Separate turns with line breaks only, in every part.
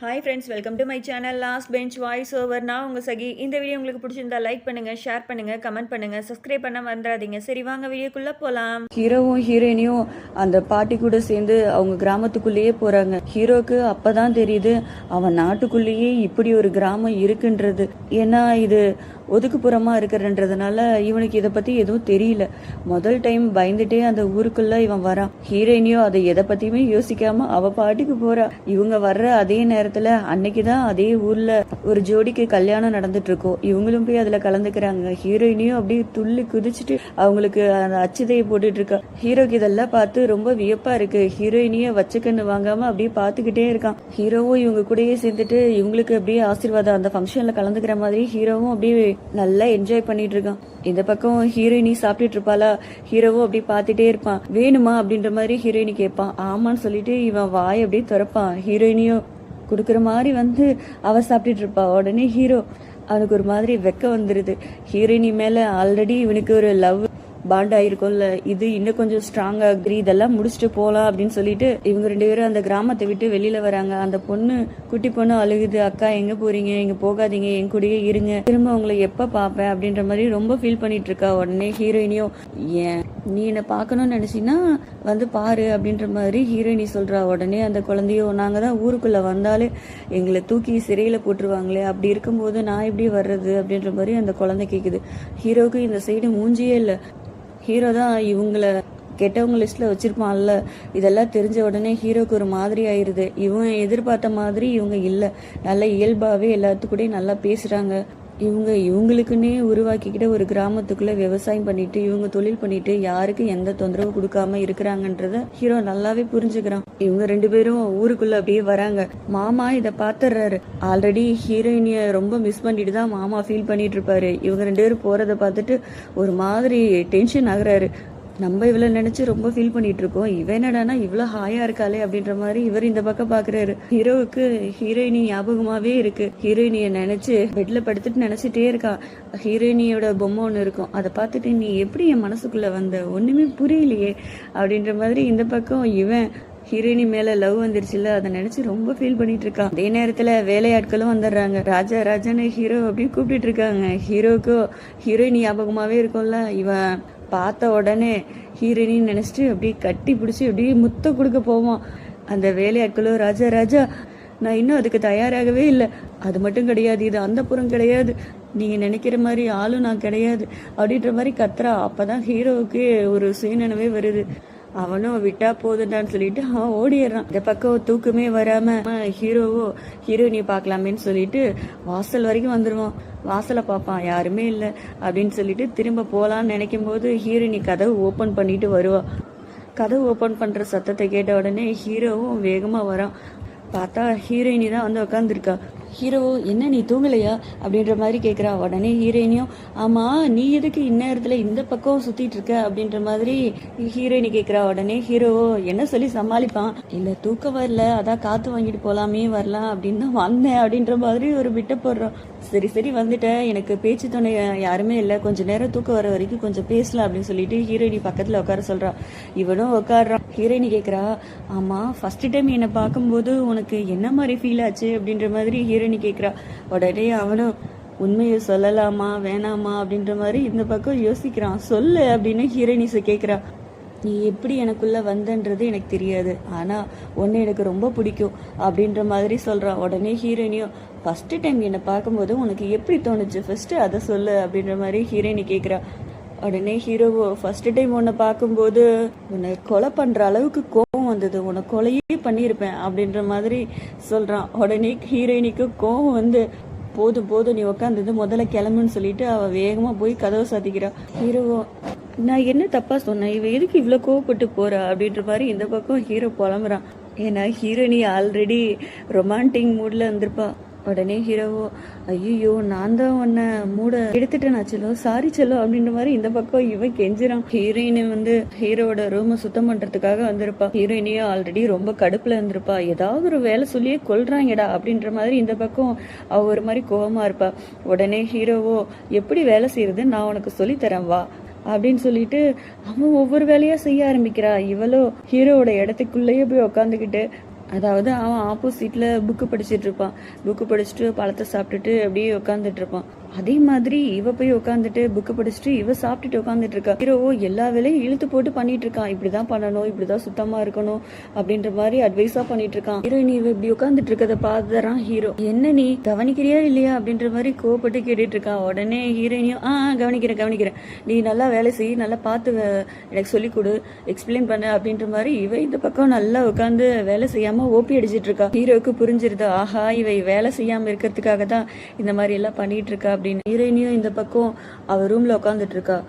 Hi friends, welcome to my channel last bench voice over. நான் உங்கள் சகி. இந்த video உங்களுக்கு பிடிச்சிருந்தா லைக் பண்ணுங்கள், ஷேர் பண்ணுங்கள், கமெண்ட் பண்ணுங்கள், சப்ஸ்கிரைப் பண்ண மறந்துடாதீங்க. சரி, வாங்க வீடியோக்குள்ளே போகலாம்.
ஹீரோவும் ஹீரோயினியும் அந்த பாட்டி கூட சேர்ந்து அவங்க கிராமத்துக்குள்ளேயே போகிறாங்க. ஹீரோக்கு அப்போ தான் தெரியுது அவன் நாட்டுக்குள்ளேயே இப்படி ஒரு கிராமம் இருக்குன்றது. ஏன்னா இது ஒதுக்குப்புறமாக இருக்கிறன்றதுனால இவனுக்கு இதை பற்றி எதுவும் தெரியல. முதல் டைம் பயந்துட்டே அந்த ஊருக்குள்ளே இவன் வரான். ஹீரோயினியும் அதை எதை பற்றியுமே யோசிக்காம அவள் பாட்டிக்கு போகிறா. இவங்க வர்ற அதே நேரத்தில் அன்னைக்கு தான் அதே ஊரில் ஒரு ஜோடிக்கு கல்யாணம் நடந்துட்டு இருக்கோம். இவங்களும் போய் அதில் கலந்துக்கிறாங்க. ஹீரோயினியும் அப்படியே துள்ளி குதிச்சுட்டு அவங்களுக்கு அந்த அச்சுதையை போட்டுட்டு இருக்கா. ஹீரோக்கு இதெல்லாம் பார்த்து ரொம்ப வியப்பா இருக்கு. ஹீரோயினியை வச்சுக்கன்னு வாங்காம அப்படியே பார்த்துக்கிட்டே இருக்கான். ஹீரோவும் இவங்க கூடயே சேர்ந்துட்டு இவங்களுக்கு அப்படியே ஆசீர்வாதம் அந்த ஃபங்க்ஷன்ல கலந்துக்கிற மாதிரி ஹீரோவும் அப்படியே நல்லா என்ஜாய் பண்ணிட்டு இருக்கான். இந்த பக்கம் ஹீரோயினி சாப்பிட்டுட்டு இருப்பாளா. ஹீரோவும் அப்படி பார்த்துட்டே இருப்பான். வேணுமா அப்படின்ற மாதிரி ஹீரோயினி கேட்பான். ஆமான்னு சொல்லிட்டு இவன் வாய் அப்படியே திறப்பான். ஹீரோயினியும் கொடுக்குற மாதிரி அவ சாப்பிட்டுட்டு இருப்பா. உடனே ஹீரோ அவனுக்கு ஒரு மாதிரி வெக்க வந்துருது. ஹீரோயினி மேல ஆல்ரெடி இவனுக்கு ஒரு லவ் பாண்ட் ஆயிருக்கும்ல, இது இன்னும் கொஞ்சம் ஸ்ட்ராங் ஆகுது. இதெல்லாம் முடிச்சுட்டு போலாம் அப்படின்னு சொல்லிட்டு இவங்க ரெண்டு பேரும் அந்த கிராமத்தை விட்டு வெளியில வராங்க. அந்த பொண்ணு குட்டி பொண்ணு அழுகுது. அக்கா எங்க போறீங்க, எங்க போகாதீங்க, என் கூடயே இருங்க, திரும்ப உங்களை எப்ப பாப்பேன் அப்படின்ற மாதிரி ரொம்ப ஃபீல் பண்ணிட்டு இருக்கா. உடனே ஹீரோயினியும் ஏன் நீ என்ன பாக்கணும்னு நினைச்சின்னா பாரு அப்படின்ற மாதிரி ஹீரோயினி சொல்றா. உடனே அந்த குழந்தையோ நாங்க தான் ஊருக்குள்ள வந்தாலே எங்களை தூக்கி சிறையில போட்டுருவாங்களே, அப்படி இருக்கும்போது நான் எப்படி வர்றது அப்படின்ற மாதிரி அந்த குழந்தை கேக்குது. ஹீரோவுக்கு இந்த சைடு மூஞ்சியே இல்லை. ஹீரோ தான் இவங்கள கெட்டவங்க லிஸ்ட்ல வச்சிருப்பான்ல. இதெல்லாம் தெரிஞ்ச உடனே ஹீரோக்கு ஒரு மாதிரி ஆயிருது. இவன் எதிர்பார்த்த மாதிரி இவங்க இல்லை. நல்ல இயல்பாவே எல்லாத்துக்கூடயும் நல்லா பேசுறாங்க. இவங்களுக்குன்னே உருவாக்கிக்கிட்ட ஒரு கிராமத்துக்குள்ள விவசாயம் பண்ணிட்டு இவங்க தொழில் பண்ணிட்டு யாருக்கும் எந்த தொந்தரவு கொடுக்காம இருக்கிறாங்கன்றத ஹீரோ நல்லாவே புரிஞ்சுக்கிறான். இவங்க ரெண்டு பேரும் ஊருக்குள்ள அப்படியே வராங்க. மாமா இதை பாத்துறாரு. ஆல்ரெடி ஹீரோயினிய ரொம்ப மிஸ் பண்ணிட்டு தான் மாமா ஃபீல் பண்ணிட்டு இருப்பாரு. இவங்க ரெண்டு பேரும் போறதை பார்த்துட்டு ஒரு மாதிரி டென்ஷன் ஆகுறாரு. நம்ம இவ்வளவு நினைச்சு ரொம்ப ஃபீல் பண்ணிட்டு இருக்கோம், இவன் என்னடானா இவ்வளவு ஹாயா இருக்காளே அப்படின்ற மாதிரி இவர் இந்த பக்கம் பாக்குறாரு. ஹீரோவுக்கு ஹீரோயினி ஞாபகமாவே இருக்கு. ஹீரோயினிய நினைச்சு பெட்ல படுத்துட்டு நினைச்சிட்டே இருக்கா. ஹீரோயினியோட பொம்மை ஒண்ணு இருக்கும். அதை பார்த்துட்டு நீ எப்படி என் மனசுக்குள்ள வந்த, ஒண்ணுமே புரியலையே அப்படின்ற மாதிரி இந்த பக்கம் இவன் ஹீரோயினி மேல லவ் வந்துருச்சுல, அதை நினைச்சு ரொம்ப ஃபீல் பண்ணிட்டு இருக்கான். அதே நேரத்துல வேலையாட்களும் வந்துடுறாங்க. ராஜா ராஜான்னு ஹீரோ அப்படின்னு கூப்பிட்டு இருக்காங்க. ஹீரோக்கும் ஹீரோயினி ஞாபகமாவே இருக்கும்ல. இவன் பார்த்த உடனே ஹீரோயினி நினைச்சிட்டு அப்படியே கட்டி பிடிச்சி அப்படியே முத்த கொடுக்க போவான். அந்த வேலையாட்களும் ராஜா ராஜா நான் இன்னும் அதுக்கு தயாராகவே இல்லை, அது மட்டும் கிடையாது, இது அந்த புறம் கிடையாது, நீங்க நினைக்கிற மாதிரி ஆளும் நான் கிடையாது அப்படின்ற மாதிரி கத்துறா. அப்பதான் ஹீரோவுக்கு ஒரு சுயநினைவே வருது. அவனும் விட்டா போதுடான்னு சொல்லிட்டு அவன் ஓடிடுறான். இந்த பக்கம் தூக்கமே வராம ஹீரோவோ ஹீரோயினியை பார்க்கலாமேன்னு சொல்லிட்டு வாசல் வரைக்கும் வந்துருவான். வாசலை பார்ப்பான், யாருமே இல்லை அப்படின்னு சொல்லிட்டு திரும்ப போலான்னு நினைக்கும் போது ஹீரோயினி கதவு ஓபன் பண்ணிட்டு வருவா. கதவு ஓபன் பண்ற சத்தத்தை கேட்ட உடனே ஹீரோவும் வேகமா வரான். பார்த்தா ஹீரோயினி தான் உட்காந்துருக்கா. ஹீரோ என்ன நீ தூங்கலையா அப்படின்ற மாதிரி கேட்குறா. உடனே ஹீரோயினியும் ஆமா நீ எதுக்கு இந்நேரத்துல இந்த பக்கம் சுத்திட்டு இருக்க அப்படின்ற மாதிரி ஹீரோயினி கேட்குறா. உடனே ஹீரோவோ என்ன சொல்லி சமாளிப்பான். இல்ல தூக்கம் வரல, அதான் காத்து வாங்கிட்டு போலாமே வரலாம் அப்படின்னு தான் வந்தேன் அப்படின்ற மாதிரி ஒரு விட்ட போடுறான். சரி சரி வந்துட்டேன், எனக்கு பேச்சு துணை யாருமே இல்லை, கொஞ்ச நேரம் தூக்கம் வர வரைக்கும் கொஞ்சம் பேசலாம் அப்படின்னு சொல்லிட்டு ஹீரோயினி பக்கத்துல உட்கார சொல்றா. இவனும் உட்காடுறான். ஹீரோயினி கேட்குறா ஆமா ஃபர்ஸ்ட் டைம் என்னை பார்க்கும்போது உனக்கு என்ன மாதிரி ஃபீல் ஆச்சு அப்படின்ற மாதிரி ஹீரோயினி கேட்குறா. உடனே அவனும் உண்மையை சொல்லலாமா வேணாமா அப்படின்ற மாதிரி இந்த பக்கம் யோசிக்கிறான். சொல்லு அப்படின்னு ஹீரோயினி கேட்குறா. நீ எப்படி எனக்குள்ள வந்தன்றது எனக்கு தெரியாது, ஆனா உன்னை எனக்கு ரொம்ப பிடிக்கும் அப்படின்ற மாதிரி சொல்றான். உடனே ஹீரோயினியும் ஃபர்ஸ்ட் டைம் என்னை பார்க்கும்போது உனக்கு எப்படி தோணுச்சு ஃபர்ஸ்ட் அதை சொல்லு அப்படின்ற மாதிரி ஹீரோயினி கேட்குறா. உடனே ஹீரோவோ ஃபர்ஸ்ட் டைம் உன்னை பார்க்கும்போது உன்னை கொலை பண்ற அளவுக்கு கோபம் வந்தது, உன்னை கொலையே பண்ணியிருப்பேன் அப்படின்ற மாதிரி சொல்றான். உடனே ஹீரோயினிக்கு கோபம் போதும் போதும் நீ உக்காந்தது முதல்ல கிளம்புன்னு சொல்லிட்டு அவ வேகமா போய் கதவை சாத்திக்கிறா. ஹீரோவோ நான் என்ன தப்பா சொன்னேன், இவ எதுக்கு இவ்வளவு கோவப்பட்டு போறா அப்படின்ற மாதிரி இந்த பக்கம் ஹீரோ புலம்புறான். ஏன்னா ஹீரோயினி ஆல்ரெடி ரொமான்டிக் மூட்ல இருந்திருப்பா. உடனே ஹீரோவோ ஐயோ நான் தான் உன்னை மூட எடுத்துட்டேன் செல்லும், சாரி செல்லும் அப்படின்ற மாதிரி இந்த பக்கம் இவன் கெஞ்சிரான். ஹீரோயின் ஹீரோட ரூமை சுத்தம் பண்றதுக்காக வந்திருப்பா. ஹீரோயினியும் ஆல்ரெடி ரொம்ப கடுப்புல இருந்திருப்பா. ஏதாவது ஒரு வேலை சொல்லியே கொல்றாங்கடா அப்படின்ற மாதிரி இந்த பக்கம் அவ ஒரு மாதிரி கோவமா இருப்பா. உடனே ஹீரோவோ எப்படி வேலை செய்யறது நான் உனக்கு சொல்லி தரேன் வா அப்படின்னு சொல்லிட்டு அவன் ஒவ்வொரு வேலையா செய்ய ஆரம்பிக்கிறா. இவளோ ஹீரோவோட இடத்துக்குள்ளேயே போய் உக்காந்துக்கிட்டு அதாவது அவன் ஆப்போசிட்டில் புக்கு படிச்சுட்டு இருப்பான். புக்கு படிச்சுட்டு பழத்தை சாப்பிட்டுட்டு அப்படியே உட்காந்துட்டு இருப்பான். அதே மாதிரி இவ போய் உட்காந்துட்டு புக்கு படிச்சுட்டு இவ சாப்பிட்டுட்டு உட்காந்துட்டு இருக்கா. ஹீரோ எல்லா வேலையும் இழுத்து போட்டு பண்ணிட்டு இருக்கான். இப்படிதான் பண்ணணும், இப்படிதான் சுத்தமா இருக்கணும் அப்படின்ற மாதிரி அட்வைஸா பண்ணிட்டு இருக்கான். ஹீரோயின் இவ இப்படி உட்காந்துட்டு இருக்கத பாத்துறான் ஹீரோ. என்ன நீ கவனிக்கிறியா இல்லையா அப்படின்ற மாதிரி கோவப்பட்டு கேட்டுட்டு இருக்கான். உடனே ஹீரோயினியும் கவனிக்கிறேன், நீ நல்லா வேலை செய், நல்லா பார்த்து எனக்கு சொல்லிக் கொடு, எக்ஸ்பிளைன் பண்ணு அப்படின்ற மாதிரி இவ இந்த பக்கம் நல்லா உட்காந்து வேலை செய்யாம ஓபி அடிச்சிட்டு இருக்கா. ஹீரோவுக்கு புரிஞ்சிருது, ஆஹா இவ வேலை செய்யாம இருக்கிறதுக்காக தான் இந்த மாதிரி எல்லாம் பண்ணிட்டு இருக்கா அப்படின்னு. ஹீரோயினியும் இந்த பக்கம் அவ ரூம்ல உட்காந்துட்டு இருக்கா.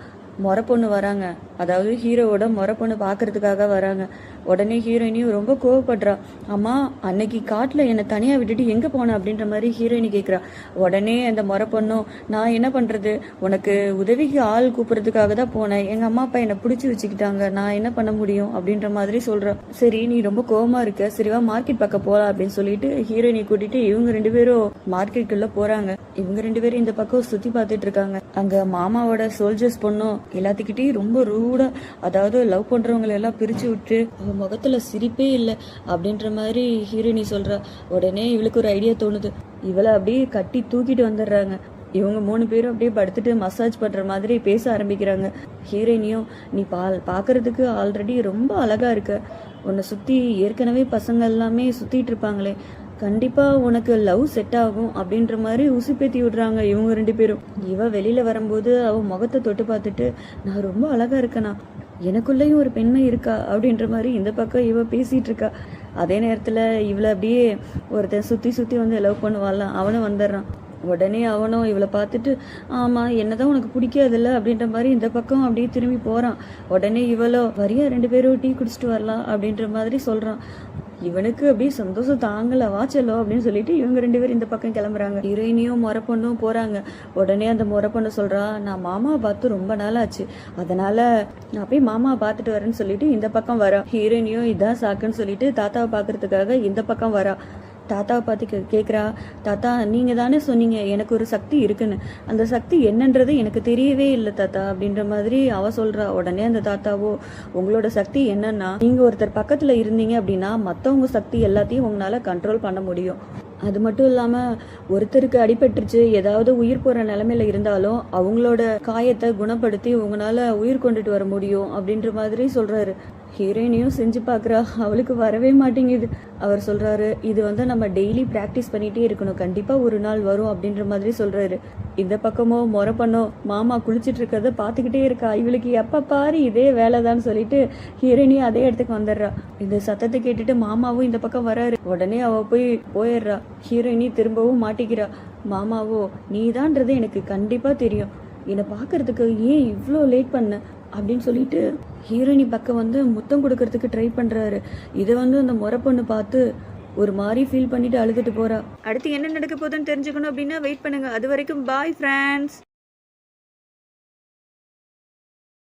முறை பொண்ணு வராங்க, அதாவது ஹீரோவோட முறை பொண்ணு பாக்குறதுக்காக வராங்க. உடனே ஹீரோயினியும் ரொம்ப கோவப்படுறா. அம்மா அன்னைக்கு காட்டுல என்னை தனியா விட்டுட்டு எங்க போன அப்படின்ற மாதிரி ஹீரோயினி கேட்குறா. உடனே அந்த முறை பொண்ணும், நான் என்ன பண்றது, உனக்கு உதவிக்கு ஆள் கூப்பிடுறதுக்காக தான் போனேன், எங்க அம்மா அப்பா என்னை பிடிச்சி வச்சுக்கிட்டாங்க, நான் என்ன பண்ண முடியும் அப்படின்ற மாதிரி சொல்றா. சரி நீ ரொம்ப கோவமா இருக்க, சரிவா மார்க்கெட் பக்கம் போலாம் அப்படின்னு சொல்லிட்டு ஹீரோயினி கூட்டிட்டு இவங்க 2 பேரும் மார்க்கெட்டுக்குள்ள போறாங்க. இவங்க 2 பேரும் இந்த பக்கம் சுத்தி பார்த்துட்டு இருக்காங்க. அங்க மாமாவோட சோல்ஜர்ஸ் பொண்ணும் எல்லாத்துக்கிட்டையும் ரொம்ப ரூடா, அதாவது லவ் பண்றவங்களை எல்லாம் பிரிச்சு விட்டு முகத்துல சிரிப்பே இல்லை அப்படின்ற மாதிரி ஹீரோயினி சொல்றா. உடனே இவளுக்கு ஒரு ஐடியா தோணுது. இவளை அப்படியே கட்டி தூக்கிட்டு வந்துடுறாங்க. இவங்க 3 பேரும் அப்படியே படுத்துட்டு மசாஜ் பண்ற மாதிரி பேச ஆரம்பிக்கிறாங்க. ஹீரோயினியும், நீ பாக்குறதுக்கு ஆல்ரெடி ரொம்ப அழகா இருக்க, உன்னை சுத்தி ஏற்கனவே பசங்க எல்லாமே சுத்திட்டு இருப்பாங்களே, கண்டிப்பா உனக்கு லவ் செட் ஆகும் அப்படின்ற மாதிரி உசுப்பேத்தி விடுறாங்க இவங்க 2 பேரும். இவ வெளியில வரும்போது அவ முகத்தை தொட்டு பார்த்துட்டு, நான் ரொம்ப அழகா இருக்கேனா, எனக்குள்ளேயும் ஒரு பெண்மை இருக்கா அப்படின்ற மாதிரி இந்த பக்கம் இவ பேசிட்டு இருக்கா. அதே நேரத்துல இவளை அப்படியே ஒருத்தன் சுத்தி வந்து லவ் பண்ணுவாள்லாம், அவனும் வந்துடுறான். உடனே அவனும் இவளை பார்த்துட்டு, ஆமா என்னதான் உனக்கு பிடிக்காதுல்ல அப்படின்ற மாதிரி இந்த பக்கம் அப்படியே திரும்பி போறான். உடனே இவளோ, வரியா 2 பேரும் டீ குடிச்சிட்டு வரலாம் அப்படின்ற மாதிரி சொல்றான். இவனுக்கு அப்படியே சந்தோஷம் தாங்கல, வாச்சலோ அப்படின்னு சொல்லிட்டு இவங்க 2 பேரும் இந்த பக்கம் கிளம்புறாங்க. ஹீரோயினியும் முறை பொண்ணும் போறாங்க. உடனே அந்த முறை பொண்ணு சொல்றா, நான் மாமாவை பார்த்து ரொம்ப நாள் ஆச்சு, அதனால நான் போய் மாமாவை பார்த்துட்டு வரேன்னு சொல்லிட்டு இந்த பக்கம் வரா. ஹீரோயினியும் இதான் சாக்குன்னு சொல்லிட்டு தாத்தாவை பார்க்கறதுக்காக இந்த பக்கம் வரா. தாத்தாவை பார்த்து கேட்குறா, தாத்தா நீங்கள் தானே சொன்னீங்க எனக்கு ஒரு சக்தி இருக்குன்னு, அந்த சக்தி என்னன்றது எனக்கு தெரியவே இல்லை தாத்தா அப்படின்ற மாதிரி அவ சொல்கிறா. உடனே அந்த தாத்தாவோ, உங்களோட சக்தி என்னன்னா, நீங்கள் ஒருத்தர் பக்கத்தில் இருந்தீங்க அப்படின்னா மற்றவங்க சக்தி எல்லாத்தையும் உங்களால் கண்ட்ரோல் பண்ண முடியும். அது மட்டும் இல்லாமல் ஒருத்தருக்கு அடிபட்டுருச்சு, ஏதாவது உயிர் போகிற நிலமையில இருந்தாலும் அவங்களோட காயத்தை குணப்படுத்தி உங்களால் உயிர் கொண்டுட்டு வர முடியும் அப்படின்ற மாதிரி சொல்கிறாரு. ஹீரோயினியும் செஞ்சு பார்க்குறா, அவளுக்கு வரவே மாட்டேங்குது. அவர் சொல்கிறாரு, இது வந்து நம்ம டெய்லி ப்ராக்டிஸ் பண்ணிகிட்டே இருக்கணும், கண்டிப்பாக ஒரு நாள் வரும் அப்படின்ற மாதிரி சொல்கிறாரு. இந்த பக்கமோ முறை பண்ணோ மாமா குளிச்சுட்டு இருக்கிறத பார்த்துக்கிட்டே இருக்கா. இவளுக்கு எப்போ பாரு இதே வேலைதான்னு சொல்லிட்டு ஹீரோயினியும் அதே இடத்துக்கு வந்துடுறா. இந்த சத்தத்தை கேட்டுட்டு மாமாவும் இந்த பக்கம் வராரு. உடனே அவள் போயிடுறா. ஹீரோயினி திரும்பவும் மாட்டிக்கிறா. மாமாவோ, நீதான்றது எனக்கு கண்டிப்பாக தெரியும், என்னை பார்க்கறதுக்கு ஏன் இவ்வளோ லேட் பண்ண அப்படின்னு சொல்லிட்டு ஹீரோயினி பக்கம் வந்து முத்தம் கொடுக்கறதுக்கு ட்ரை பண்றாரு. இதை வந்து அந்த முறை பொண்ணு பார்த்து ஒரு மாதிரி ஃபீல் பண்ணிட்டு அழுதுட்டு போறா. அடுத்து என்ன நடக்க போகுதுன்னு தெரிஞ்சுக்கணும் அப்படின்னா வெயிட் பண்ணுங்க. அது வரைக்கும் பாய் ஃப்ரெண்ட்ஸ்.